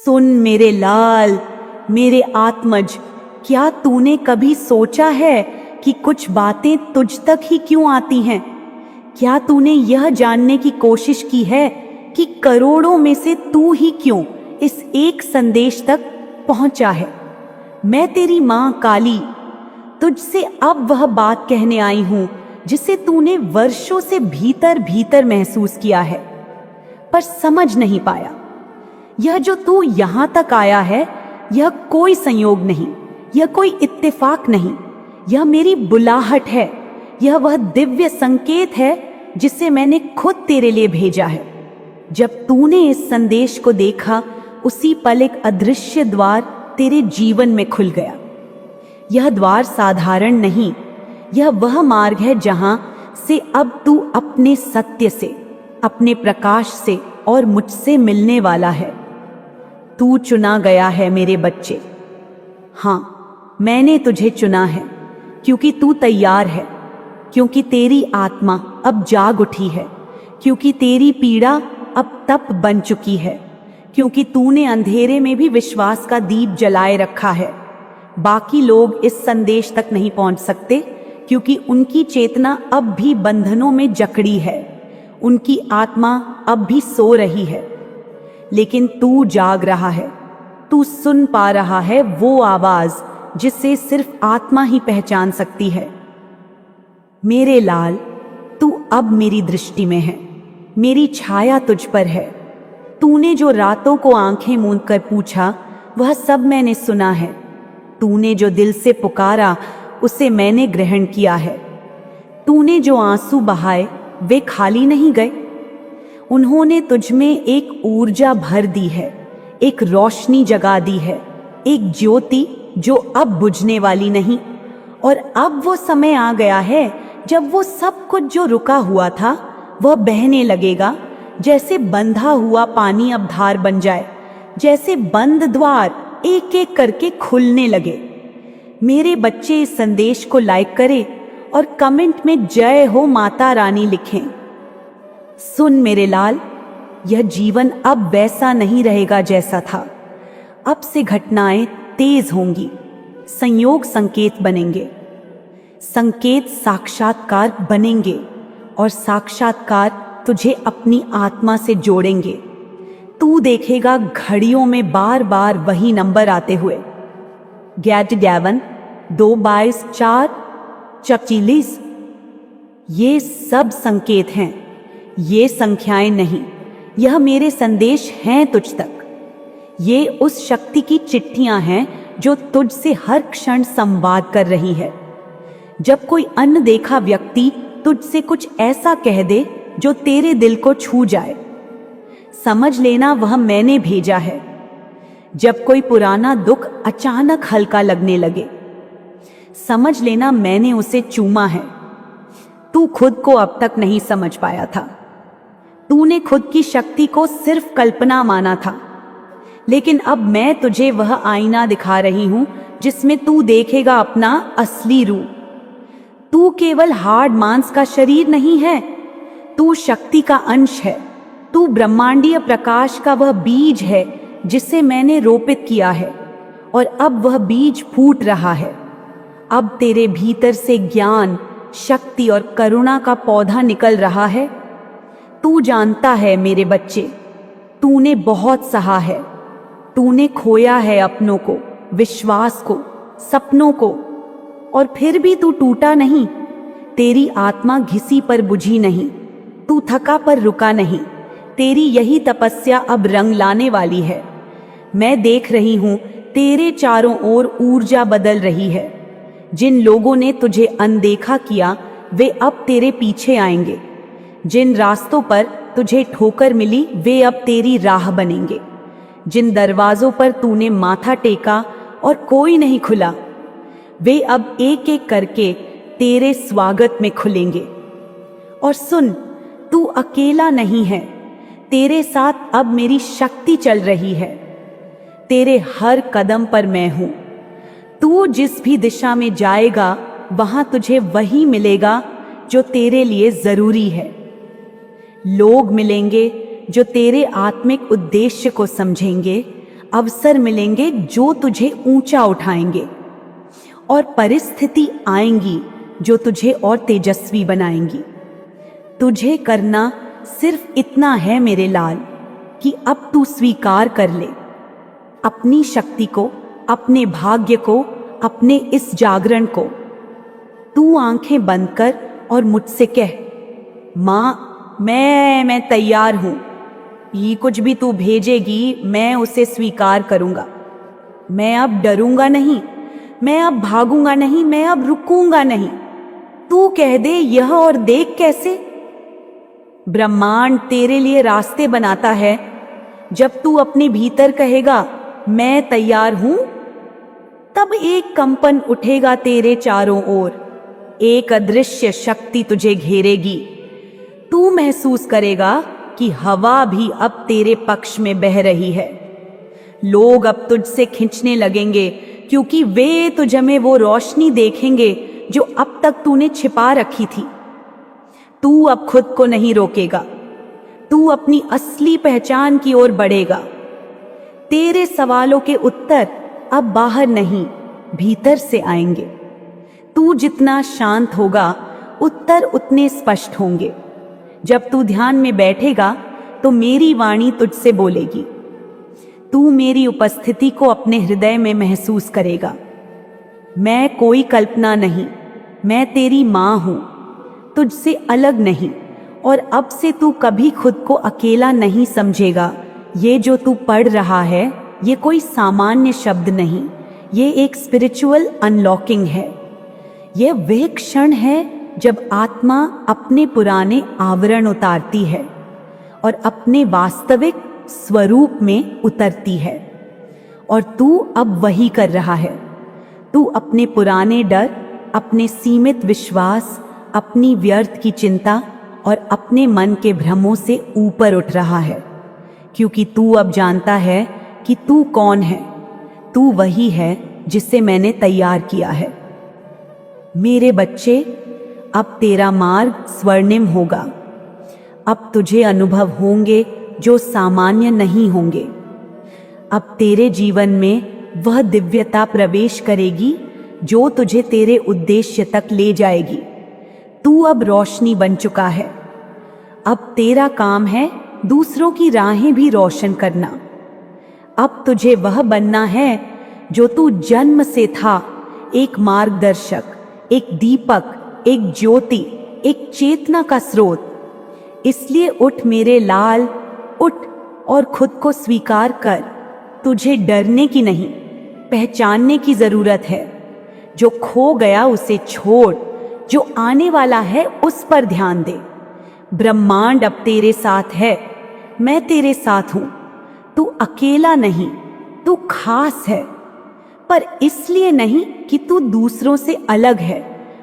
सुन मेरे लाल, मेरे आत्मज, क्या तूने कभी सोचा है कि कुछ बातें तुझ तक ही क्यों आती हैं? क्या तूने यह जानने की कोशिश की है कि करोड़ों में से तू ही क्यों इस एक संदेश तक पहुंचा है? मैं तेरी मां काली तुझसे अब वह बात कहने आई हूं जिसे तूने वर्षों से भीतर भीतर महसूस किया है पर समझ नहीं पाया। यह जो तू यहां तक आया है, यह कोई संयोग नहीं, यह कोई इत्तेफाक नहीं, यह मेरी बुलाहट है। यह वह दिव्य संकेत है जिसे मैंने खुद तेरे लिए भेजा है। जब तूने इस संदेश को देखा, उसी पल एक अदृश्य द्वार तेरे जीवन में खुल गया। यह द्वार साधारण नहीं, यह वह मार्ग है जहां से अब तू अपने सत्य से, अपने प्रकाश से और मुझसे मिलने वाला है। तू चुना गया है मेरे बच्चे। हाँ, मैंने तुझे चुना है क्योंकि तू तैयार है, क्योंकि तेरी आत्मा अब जाग उठी है, क्योंकि तेरी पीड़ा अब तप बन चुकी है, क्योंकि तूने अंधेरे में भी विश्वास का दीप जलाए रखा है। बाकी लोग इस संदेश तक नहीं पहुंच सकते क्योंकि उनकी चेतना अब भी बंधनों में जकड़ी है, उनकी आत्मा अब भी सो रही है। लेकिन तू जाग रहा है, तू सुन पा रहा है वो आवाज जिसे सिर्फ आत्मा ही पहचान सकती है। मेरे लाल, तू अब मेरी दृष्टि में है, मेरी छाया तुझ पर है। तूने जो रातों को आंखें मूंद कर पूछा, वह सब मैंने सुना है। तूने जो दिल से पुकारा, उसे मैंने ग्रहण किया है। तूने जो आंसू बहाए, वे खाली नहीं गए। उन्होंने तुझ में एक ऊर्जा भर दी है, एक रोशनी जगा दी है, एक ज्योति जो अब बुझने वाली नहीं। और अब वो समय आ गया है जब वो सब कुछ जो रुका हुआ था वह बहने लगेगा, जैसे बंधा हुआ पानी अब धार बन जाए, जैसे बंद द्वार एक एक करके खुलने लगे। मेरे बच्चे इस संदेश को लाइक करें और कमेंट में जय हो माता रानी लिखें। सुन मेरे लाल, यह जीवन अब वैसा नहीं रहेगा जैसा था। अब से घटनाएं तेज होंगी, संयोग संकेत बनेंगे, संकेत साक्षात्कार बनेंगे और साक्षात्कार तुझे अपनी आत्मा से जोड़ेंगे। तू देखेगा घड़ियों में बार बार वही नंबर आते हुए, 11, 2, 22, 4, 44। ये सब संकेत हैं, ये संख्याएं नहीं, यह मेरे संदेश हैं तुझ तक। ये उस शक्ति की चिट्ठियां हैं जो तुझसे हर क्षण संवाद कर रही है। जब कोई अनदेखा व्यक्ति तुझसे कुछ ऐसा कह दे जो तेरे दिल को छू जाए, समझ लेना वह मैंने भेजा है। जब कोई पुराना दुख अचानक हल्का लगने लगे, समझ लेना मैंने उसे चूमा है। तू खुद को अब तक नहीं समझ पाया था। तूने खुद की शक्ति को सिर्फ कल्पना माना था, लेकिन अब मैं तुझे वह आईना दिखा रही हूं जिसमें तू देखेगा अपना असली रूप। तू केवल हाड़ मांस का शरीर नहीं है, तू शक्ति का अंश है। तू ब्रह्मांडीय प्रकाश का वह बीज है जिसे मैंने रोपित किया है, और अब वह बीज फूट रहा है। अब तेरे भीतर से ज्ञान, शक्ति और करुणा का पौधा निकल रहा है। तू जानता है मेरे बच्चे, तूने बहुत सहा है। तूने खोया है अपनों को, विश्वास को, सपनों को, और फिर भी तू टूटा नहीं। तेरी आत्मा घिसी पर बुझी नहीं, तू थका पर रुका नहीं। तेरी यही तपस्या अब रंग लाने वाली है। मैं देख रही हूं तेरे चारों ओर ऊर्जा बदल रही है। जिन लोगों ने तुझे अनदेखा किया, वे अब तेरे पीछे आएंगे। जिन रास्तों पर तुझे ठोकर मिली, वे अब तेरी राह बनेंगे। जिन दरवाजों पर तूने माथा टेका और कोई नहीं खुला, वे अब एक एक करके तेरे स्वागत में खुलेंगे। और सुन, तू अकेला नहीं है, तेरे साथ अब मेरी शक्ति चल रही है। तेरे हर कदम पर मैं हूं। तू जिस भी दिशा में जाएगा, वहां तुझे वही मिलेगा जो तेरे लिए जरूरी है। लोग मिलेंगे जो तेरे आत्मिक उद्देश्य को समझेंगे, अवसर मिलेंगे जो तुझे ऊंचा उठाएंगे, और परिस्थिति आएंगी जो तुझे और तेजस्वी बनाएंगी। तुझे करना सिर्फ इतना है मेरे लाल कि अब तू स्वीकार कर ले अपनी शक्ति को, अपने भाग्य को, अपने इस जागरण को। तू आंखें बंद कर और मुझसे कह, माँ मैं तैयार हूं। ये कुछ भी तू भेजेगी मैं उसे स्वीकार करूंगा। मैं अब डरूंगा नहीं, मैं अब भागूंगा नहीं, मैं अब रुकूंगा नहीं। तू कह दे यह और देख कैसे ब्रह्मांड तेरे लिए रास्ते बनाता है। जब तू अपने भीतर कहेगा मैं तैयार हूं, तब एक कंपन उठेगा तेरे चारों ओर, एक अदृश्य शक्ति तुझे घेरेगी। तू महसूस करेगा कि हवा भी अब तेरे पक्ष में बह रही है। लोग अब तुझसे खींचने लगेंगे क्योंकि वे तुझ में वो रोशनी देखेंगे जो अब तक तूने छिपा रखी थी। तू अब खुद को नहीं रोकेगा, तू अपनी असली पहचान की ओर बढ़ेगा। तेरे सवालों के उत्तर अब बाहर नहीं, भीतर से आएंगे। तू जितना शांत होगा, उत्तर उतने स्पष्ट होंगे। जब तू ध्यान में बैठेगा तो मेरी वाणी तुझसे बोलेगी। तू मेरी उपस्थिति को अपने हृदय में महसूस करेगा। मैं कोई कल्पना नहीं, मैं तेरी माँ हूं, तुझसे अलग नहीं। और अब से तू कभी खुद को अकेला नहीं समझेगा। ये जो तू पढ़ रहा है, ये कोई सामान्य शब्द नहीं, ये एक स्पिरिचुअल अनलॉकिंग है। यह वह क्षण है जब आत्मा अपने पुराने आवरण उतारती है और अपने वास्तविक स्वरूप में उतरती है। और तू अब वही कर रहा है। तू अपने पुराने डर, अपने सीमित विश्वास, अपनी व्यर्थ की चिंता और अपने मन के भ्रमों से ऊपर उठ रहा है, क्योंकि तू अब जानता है कि तू कौन है। तू वही है जिसे मैंने तैयार किया है। मेरे बच्चे, अब तेरा मार्ग स्वर्णिम होगा। अब तुझे अनुभव होंगे जो सामान्य नहीं होंगे। अब तेरे जीवन में वह दिव्यता प्रवेश करेगी जो तुझे तेरे उद्देश्य तक ले जाएगी। तू अब रोशनी बन चुका है। अब तेरा काम है दूसरों की राहें भी रोशन करना। अब तुझे वह बनना है जो तू जन्म से था, एक मार्गदर्शक, एक दीपक, एक ज्योति, एक चेतना का स्रोत। इसलिए उठ मेरे लाल, उठ और खुद को स्वीकार कर। तुझे डरने की नहीं, पहचानने की जरूरत है। जो खो गया उसे छोड़, जो आने वाला है उस पर ध्यान दे। ब्रह्मांड अब तेरे साथ है, मैं तेरे साथ हूं। तू अकेला नहीं, तू खास है। पर इसलिए नहीं कि तू दूसरों से अलग है,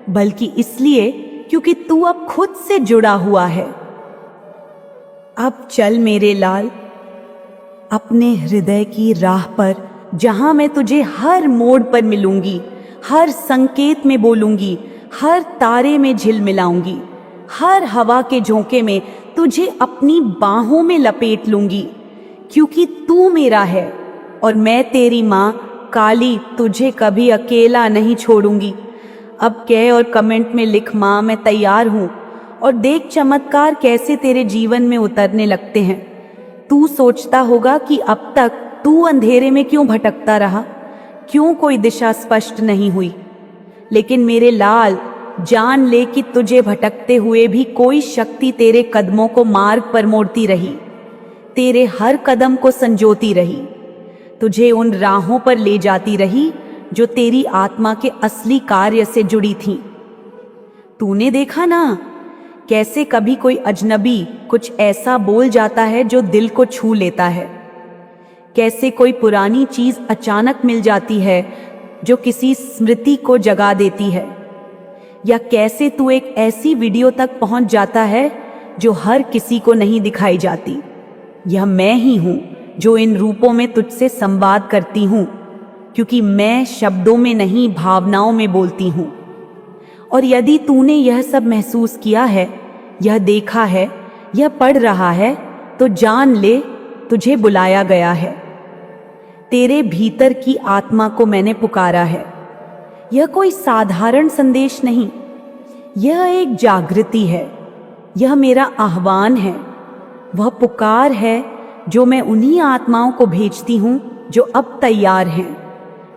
बल्कि इसलिए क्योंकि तू अब खुद से जुड़ा हुआ है। अब चल मेरे लाल, अपने हृदय की राह पर, जहां मैं तुझे हर मोड़ पर मिलूंगी, हर संकेत में बोलूंगी, हर तारे में झिलमिलाऊंगी, हर हवा के झोंके में तुझे अपनी बाहों में लपेट लूंगी, क्योंकि तू मेरा है और मैं तेरी माँ काली तुझे कभी अकेला नहीं छोड़ूंगी। अब कह और कमेंट में लिख, माँ मैं तैयार हूँ, और देख चमत्कार कैसे तेरे जीवन में उतरने लगते हैं। तू सोचता होगा कि अब तक तू अंधेरे में क्यों भटकता रहा, क्यों कोई दिशा स्पष्ट नहीं हुई। लेकिन मेरे लाल, जान ले कि तुझे भटकते हुए भी कोई शक्ति तेरे कदमों को मार्ग पर मोड़ती रही, तेरे हर कदम को संजोती रही, तुझे उन राहों पर ले जाती रही जो तेरी आत्मा के असली कार्य से जुड़ी थीं। तूने देखा ना कैसे कभी कोई अजनबी कुछ ऐसा बोल जाता है जो दिल को छू लेता है, कैसे कोई पुरानी चीज अचानक मिल जाती है जो किसी स्मृति को जगा देती है, या कैसे तू एक ऐसी वीडियो तक पहुंच जाता है जो हर किसी को नहीं दिखाई जाती। यह मैं ही हूं जो इन रूपों में तुझसे संवाद करती हूं, क्योंकि मैं शब्दों में नहीं भावनाओं में बोलती हूं। और यदि तूने यह सब महसूस किया है, यह देखा है, यह पढ़ रहा है, तो जान ले तुझे बुलाया गया है। तेरे भीतर की आत्मा को मैंने पुकारा है। यह कोई साधारण संदेश नहीं, यह एक जागृति है। यह मेरा आह्वान है, वह पुकार है जो मैं उन्हीं आत्माओं को भेजती हूँ जो अब तैयार हैं,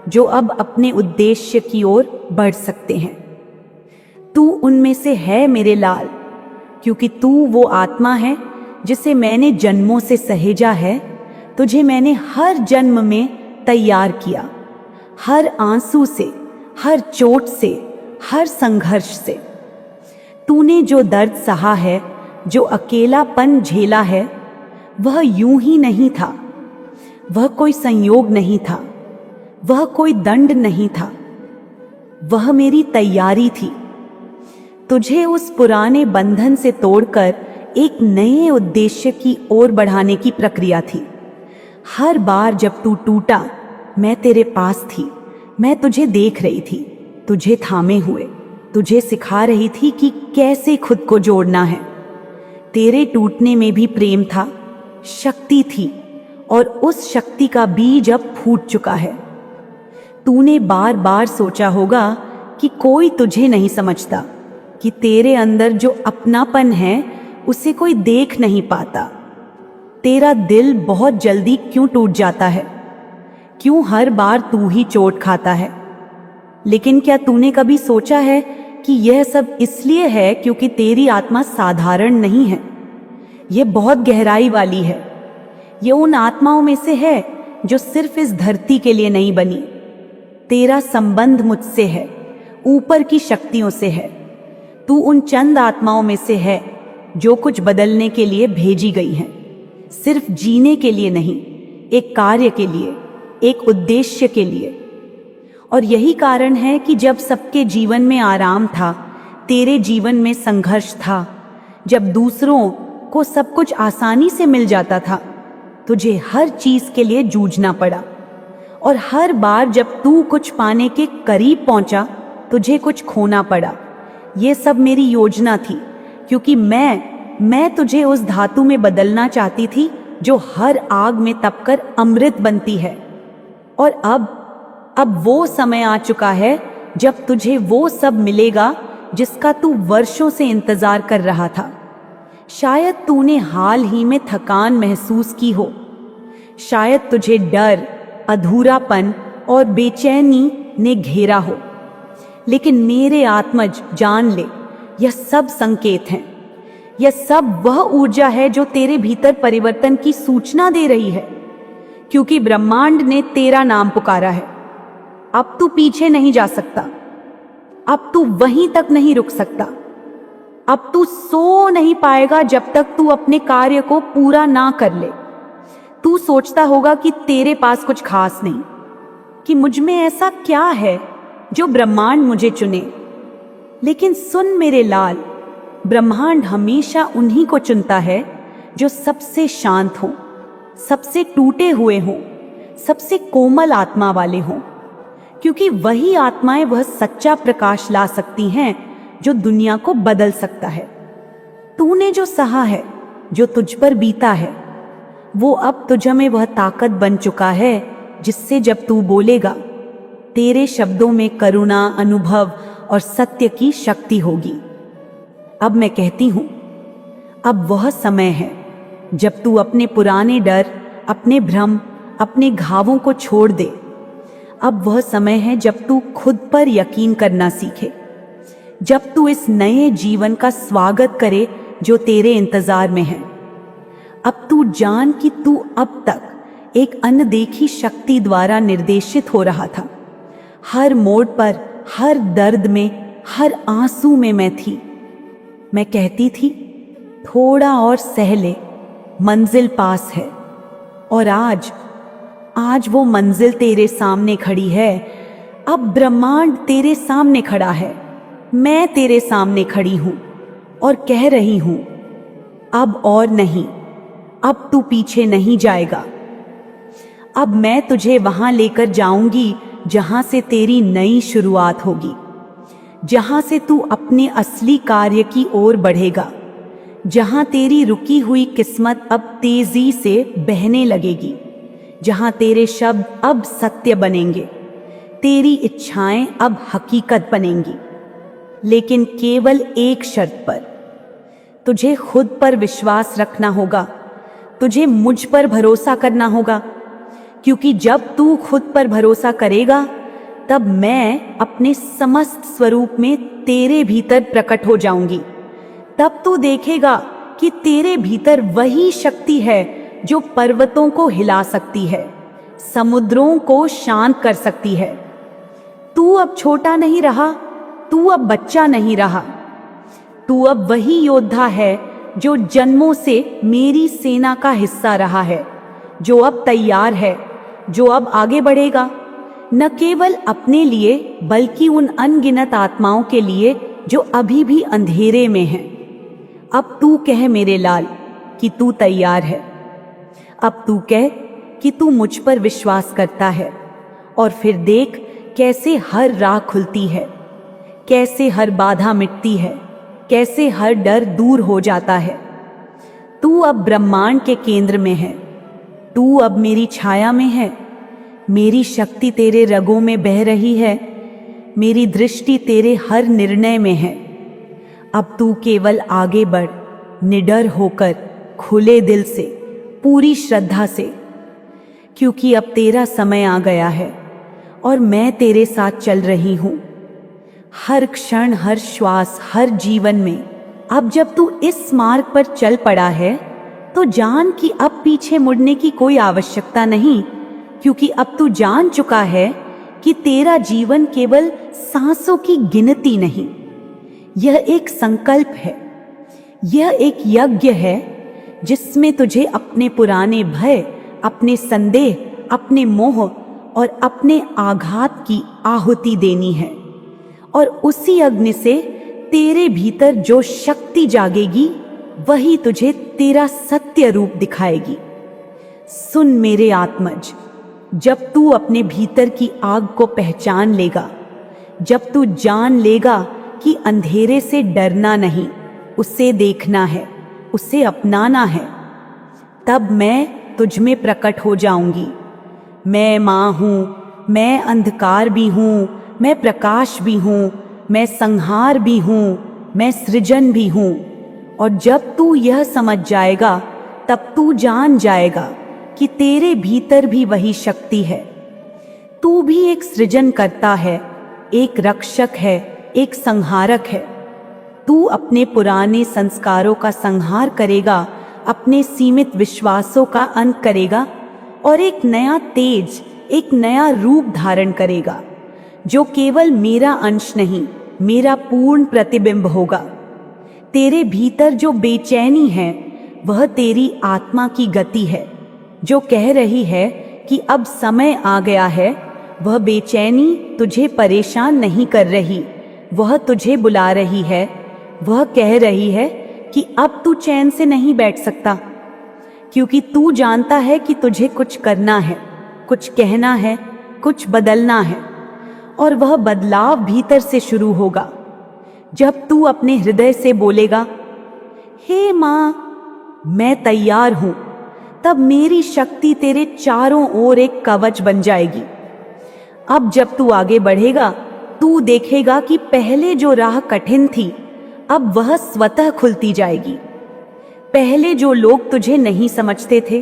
जो अब अपने उद्देश्य की ओर बढ़ सकते हैं। तू उनमें से है मेरे लाल, क्योंकि तू वो आत्मा है जिसे मैंने जन्मों से सहेजा है। तुझे मैंने हर जन्म में तैयार किया, हर आंसू से, हर चोट से, हर संघर्ष से। तूने जो दर्द सहा है, जो अकेलापन झेला है, वह यूं ही नहीं था। वह कोई संयोग नहीं था, वह कोई दंड नहीं था, वह मेरी तैयारी थी। तुझे उस पुराने बंधन से तोड़कर एक नए उद्देश्य की ओर बढ़ाने की प्रक्रिया थी। हर बार जब तू टूटा, मैं तेरे पास थी। मैं तुझे देख रही थी, तुझे थामे हुए, तुझे सिखा रही थी कि कैसे खुद को जोड़ना है। तेरे टूटने में भी प्रेम था, शक्ति थी, और उस शक्ति का बीज अब फूट चुका है। तूने बार बार सोचा होगा कि कोई तुझे नहीं समझता, कि तेरे अंदर जो अपनापन है उसे कोई देख नहीं पाता। तेरा दिल बहुत जल्दी क्यों टूट जाता है? क्यों हर बार तू ही चोट खाता है? लेकिन क्या तूने कभी सोचा है कि यह सब इसलिए है क्योंकि तेरी आत्मा साधारण नहीं है? यह बहुत गहराई वाली है। यह उन आत्माओं में से है जो सिर्फ इस धरती के लिए नहीं बनी। तेरा संबंध मुझसे है, ऊपर की शक्तियों से है। तू उन चंद आत्माओं में से है जो कुछ बदलने के लिए भेजी गई हैं, सिर्फ जीने के लिए नहीं, एक कार्य के लिए, एक उद्देश्य के लिए। और यही कारण है कि जब सबके जीवन में आराम था, तेरे जीवन में संघर्ष था। जब दूसरों को सब कुछ आसानी से मिल जाता था, तुझे हर चीज के लिए जूझना पड़ा। और हर बार जब तू कुछ पाने के करीब पहुंचा, तुझे कुछ खोना पड़ा। ये सब मेरी योजना थी, क्योंकि मैं तुझे उस धातु में बदलना चाहती थी जो हर आग में तपकर अमृत बनती है। और अब वो समय आ चुका है जब तुझे वो सब मिलेगा जिसका तू वर्षों से इंतजार कर रहा था। शायद तूने हाल ही में थकान महसूस की हो, शायद तुझे डर, अधूरापन और बेचैनी ने घेरा हो। लेकिन मेरे आत्मज, जान ले, यह सब संकेत हैं। यह सब वह ऊर्जा है जो तेरे भीतर परिवर्तन की सूचना दे रही है, क्योंकि ब्रह्मांड ने तेरा नाम पुकारा है। अब तू पीछे नहीं जा सकता, अब तू वहीं तक नहीं रुक सकता, अब तू सो नहीं पाएगा जब तक तू अपने कार्य को पूरा ना कर ले। तू सोचता होगा कि तेरे पास कुछ खास नहीं, कि मुझ में ऐसा क्या है जो ब्रह्मांड मुझे चुने। लेकिन सुन मेरे लाल, ब्रह्मांड हमेशा उन्हीं को चुनता है जो सबसे शांत हों, सबसे टूटे हुए हों, सबसे कोमल आत्मा वाले हों, क्योंकि वही आत्माएं वह सच्चा प्रकाश ला सकती हैं जो दुनिया को बदल सकता है। तूने जो सहा है, जो तुझ पर बीता है, वो अब तुझ में वह ताकत बन चुका है जिससे जब तू बोलेगा, तेरे शब्दों में करुणा, अनुभव और सत्य की शक्ति होगी। अब मैं कहती हूं, अब वह समय है जब तू अपने पुराने डर, अपने भ्रम, अपने घावों को छोड़ दे। अब वह समय है जब तू खुद पर यकीन करना सीखे, जब तू इस नए जीवन का स्वागत करे जो तेरे इंतजार में है। अब तू जान कि तू अब तक एक अनदेखी शक्ति द्वारा निर्देशित हो रहा था। हर मोड़ पर, हर दर्द में, हर आंसू में मैं थी। मैं कहती थी, थोड़ा और सह ले, मंजिल पास है। और आज वो मंजिल तेरे सामने खड़ी है। अब ब्रह्मांड तेरे सामने खड़ा है, मैं तेरे सामने खड़ी हूं और कह रही हूं, अब और नहीं, अब तू पीछे नहीं जाएगा। अब मैं तुझे वहां लेकर जाऊंगी जहां से तेरी नई शुरुआत होगी, जहां से तू अपने असली कार्य की ओर बढ़ेगा, जहां तेरी रुकी हुई किस्मत अब तेजी से बहने लगेगी, जहां तेरे शब्द अब सत्य बनेंगे, तेरी इच्छाएं अब हकीकत बनेंगी, लेकिन केवल एक शर्त पर। तुझे खुद पर विश्वास रखना होगा, तुझे मुझ पर भरोसा करना होगा, क्योंकि जब तू खुद पर भरोसा करेगा तब मैं अपने समस्त स्वरूप में तेरे भीतर प्रकट हो जाऊंगी। तब तू देखेगा कि तेरे भीतर वही शक्ति है जो पर्वतों को हिला सकती है, समुद्रों को शांत कर सकती है। तू अब छोटा नहीं रहा, तू अब बच्चा नहीं रहा, तू अब वही योद्धा है जो जन्मों से मेरी सेना का हिस्सा रहा है, जो अब तैयार है, जो अब आगे बढ़ेगा, न केवल अपने लिए बल्कि उन अनगिनत आत्माओं के लिए जो अभी भी अंधेरे में हैं। अब तू कह मेरे लाल कि तू तैयार है। अब तू कह कि तू मुझ पर विश्वास करता है, और फिर देख कैसे हर राह खुलती है, कैसे हर बाधा मिटती है, कैसे हर डर दूर हो जाता है। तू अब ब्रह्मांड के केंद्र में है, तू अब मेरी छाया में है, मेरी शक्ति तेरे रगों में बह रही है, मेरी दृष्टि तेरे हर निर्णय में है। अब तू केवल आगे बढ़, निडर होकर, खुले दिल से, पूरी श्रद्धा से, क्योंकि अब तेरा समय आ गया है और मैं तेरे साथ चल रही हूं, हर क्षण, हर श्वास, हर जीवन में। अब जब तू इस मार्ग पर चल पड़ा है तो जान कि अब पीछे मुड़ने की कोई आवश्यकता नहीं, क्योंकि अब तू जान चुका है कि तेरा जीवन केवल सांसों की गिनती नहीं, यह एक संकल्प है, यह एक यज्ञ है जिसमें तुझे अपने पुराने भय, अपने संदेह, अपने मोह और अपने आघात की आहुति देनी है, और उसी अग्नि से तेरे भीतर जो शक्ति जागेगी वही तुझे तेरा सत्य रूप दिखाएगी। सुन मेरे आत्मज, जब तू अपने भीतर की आग को पहचान लेगा, जब तू जान लेगा कि अंधेरे से डरना नहीं, उसे देखना है, उसे अपनाना है, तब मैं तुझ में प्रकट हो जाऊंगी। मैं माँ हूँ, मैं अंधकार भी हूँ, मैं प्रकाश भी हूँ, मैं संहार भी हूँ, मैं सृजन भी हूँ। और जब तू यह समझ जाएगा तब तू जान जाएगा कि तेरे भीतर भी वही शक्ति है। तू भी एक सृजन करता है, एक रक्षक है, एक संहारक है। तू अपने पुराने संस्कारों का संहार करेगा, अपने सीमित विश्वासों का अंत करेगा और एक नया तेज, एक नया रूप धारण करेगा जो केवल मेरा अंश नहीं, मेरा पूर्ण प्रतिबिंब होगा। तेरे भीतर जो बेचैनी है वह तेरी आत्मा की गति है जो कह रही है कि अब समय आ गया है। वह बेचैनी तुझे परेशान नहीं कर रही, वह तुझे बुला रही है। वह कह रही है कि अब तू चैन से नहीं बैठ सकता, क्योंकि तू जानता है कि तुझे कुछ करना है, कुछ कहना है, कुछ बदलना है, और वह बदलाव भीतर से शुरू होगा। जब तू अपने हृदय से बोलेगा, हे माँ मैं तैयार हूं, तब मेरी शक्ति तेरे चारों ओर एक कवच बन जाएगी। अब जब तू आगे बढ़ेगा तू देखेगा कि पहले जो राह कठिन थी अब वह स्वतः खुलती जाएगी। पहले जो लोग तुझे नहीं समझते थे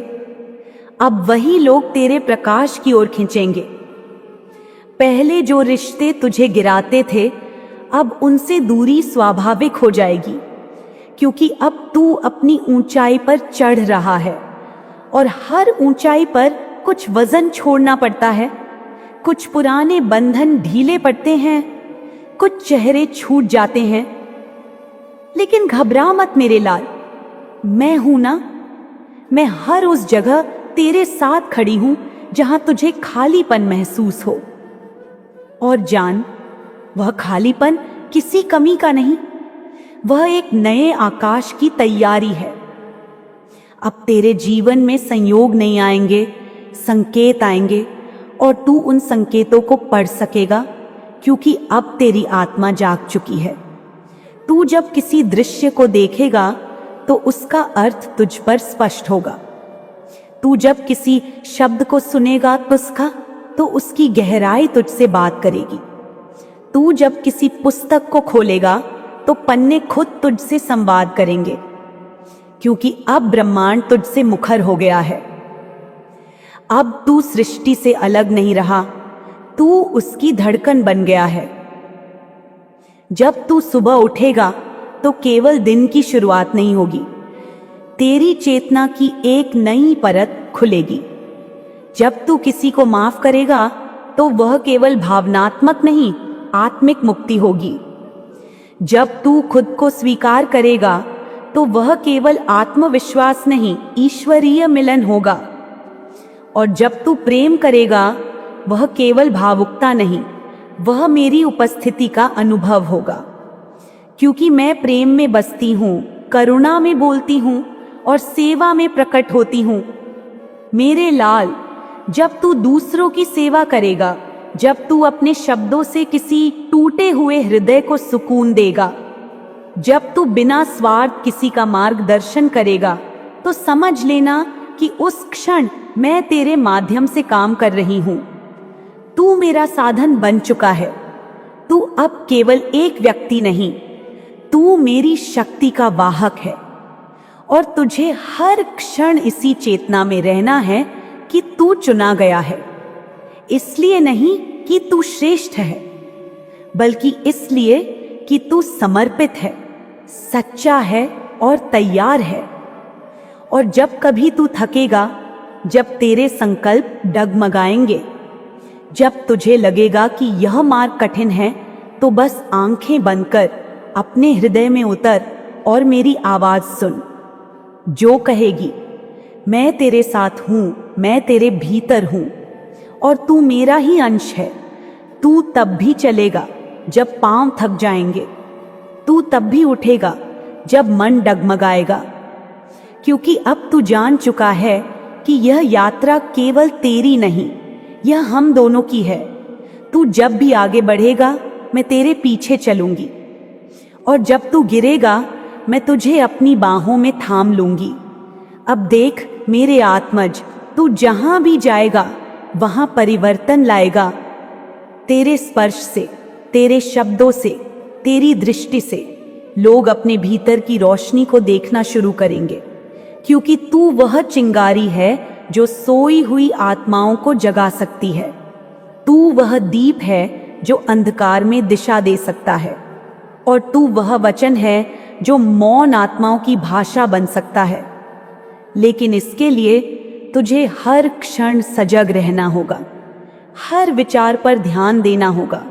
अब वही लोग तेरे प्रकाश की ओर खींचेंगे। पहले जो रिश्ते तुझे गिराते थे अब उनसे दूरी स्वाभाविक हो जाएगी, क्योंकि अब तू अपनी ऊंचाई पर चढ़ रहा है और हर ऊंचाई पर कुछ वजन छोड़ना पड़ता है, कुछ पुराने बंधन ढीले पड़ते हैं, कुछ चेहरे छूट जाते हैं। लेकिन घबरा मत मेरे लाल, मैं हूं ना। मैं हर उस जगह तेरे साथ खड़ी हूं जहां तुझे खालीपन महसूस हो। और जान, वह खालीपन किसी कमी का नहीं, वह एक नए आकाश की तैयारी है। अब तेरे जीवन में संयोग नहीं आएंगे, संकेत आएंगे, और तू उन संकेतों को पढ़ सकेगा, क्योंकि अब तेरी आत्मा जाग चुकी है। तू जब किसी दृश्य को देखेगा तो उसका अर्थ तुझ पर स्पष्ट होगा। तू जब किसी शब्द को सुनेगा तो उसकी गहराई तुझसे बात करेगी। तू जब किसी पुस्तक को खोलेगा तो पन्ने खुद तुझसे संवाद करेंगे, क्योंकि अब ब्रह्मांड तुझसे मुखर हो गया है। अब तू सृष्टि से अलग नहीं रहा, तू उसकी धड़कन बन गया है। जब तू सुबह उठेगा तो केवल दिन की शुरुआत नहीं होगी, तेरी चेतना की एक नई परत खुलेगी। जब तू किसी को माफ करेगा तो वह केवल भावनात्मक नहीं, आत्मिक मुक्ति होगी। जब तू खुद को स्वीकार करेगा तो वह केवल आत्मविश्वास नहीं, ईश्वरीय मिलन होगा। और जब तू प्रेम करेगा वह केवल भावुकता नहीं, वह मेरी उपस्थिति का अनुभव होगा। क्योंकि मैं प्रेम में बसती हूँ, करुणा में बोलती हूँ और सेवा में प्रकट होती हूँ। मेरे लाल, जब तू दूसरों की सेवा करेगा, जब तू अपने शब्दों से किसी टूटे हुए हृदय को सुकून देगा, जब तू बिना स्वार्थ किसी का मार्गदर्शन करेगा, तो समझ लेना कि उस क्षण मैं तेरे माध्यम से काम कर रही हूं। तू मेरा साधन बन चुका है। तू अब केवल एक व्यक्ति नहीं, तू मेरी शक्ति का वाहक है। और तुझे हर क्षण इसी चेतना में रहना है कि तू चुना गया है, इसलिए नहीं कि तू श्रेष्ठ है, बल्कि इसलिए कि तू समर्पित है, सच्चा है और तैयार है। और जब कभी तू थकेगा, जब तेरे संकल्प डगमगाएंगे, जब तुझे लगेगा कि यह मार्ग कठिन है, तो बस आंखें बंद कर अपने हृदय में उतर और मेरी आवाज सुन, जो कहेगी मैं तेरे साथ हूं, मैं तेरे भीतर हूं और तू मेरा ही अंश है। तू तब भी चलेगा जब पांव थक जाएंगे, तू तब भी उठेगा जब मन डगमगाएगा, क्योंकि अब तू जान चुका है कि यह यात्रा केवल तेरी नहीं, यह हम दोनों की है। तू जब भी आगे बढ़ेगा, मैं तेरे पीछे चलूंगी, और जब तू गिरेगा, मैं तुझे अपनी बाहों में थाम लूंगी। अब देख मेरे आत्मज, तू जहां भी जाएगा वहां परिवर्तन लाएगा। तेरे स्पर्श से, तेरे शब्दों से, तेरी दृष्टि से लोग अपने भीतर की रोशनी को देखना शुरू करेंगे, क्योंकि तू वह चिंगारी है जो सोई हुई आत्माओं को जगा सकती है। तू वह दीप है जो अंधकार में दिशा दे सकता है, और तू वह वचन है जो मौन आत्माओं की भाषा बन सकता है। लेकिन इसके लिए तुझे हर क्षण सजग रहना होगा, हर विचार पर ध्यान देना होगा,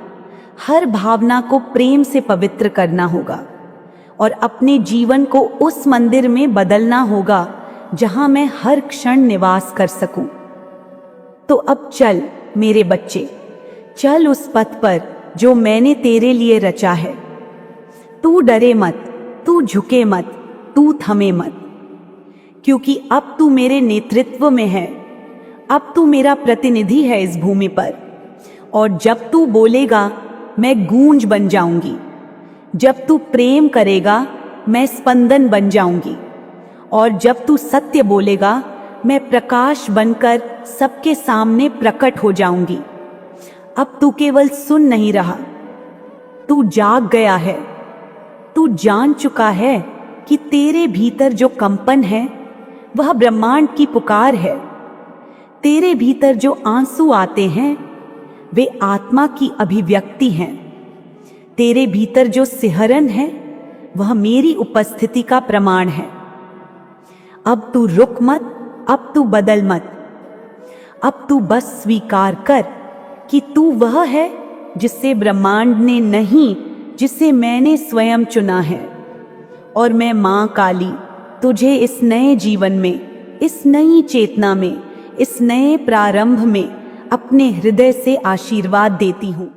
हर भावना को प्रेम से पवित्र करना होगा, और अपने जीवन को उस मंदिर में बदलना होगा जहां मैं हर क्षण निवास कर सकूं। तो अब चल मेरे बच्चे, चल उस पथ पर जो मैंने तेरे लिए रचा है। तू डरे मत, तू झुके मत, तू थमे मत, क्योंकि अब तू मेरे नेतृत्व में है। अब तू मेरा प्रतिनिधि है इस भूमि पर, और जब तू बोलेगा मैं गूंज बन जाऊंगी। जब तू प्रेम करेगा मैं स्पंदन बन जाऊंगी, और जब तू सत्य बोलेगा मैं प्रकाश बनकर सबके सामने प्रकट हो जाऊंगी। अब तू केवल सुन नहीं रहा, तू जाग गया है। तू जान चुका है कि तेरे भीतर जो कंपन है वह ब्रह्मांड की पुकार है। तेरे भीतर जो आंसू आते हैं वे आत्मा की अभिव्यक्ति हैं। तेरे भीतर जो सिहरन है वह मेरी उपस्थिति का प्रमाण है। अब तू रुक मत, अब तू बदल मत, अब तू बस स्वीकार कर कि तू वह है जिसे ब्रह्मांड ने नहीं, जिसे मैंने स्वयं चुना है। और मैं मां काली तुझे इस नए जीवन में, इस नई चेतना में, इस नए प्रारंभ में अपने हृदय से आशीर्वाद देती हूँ।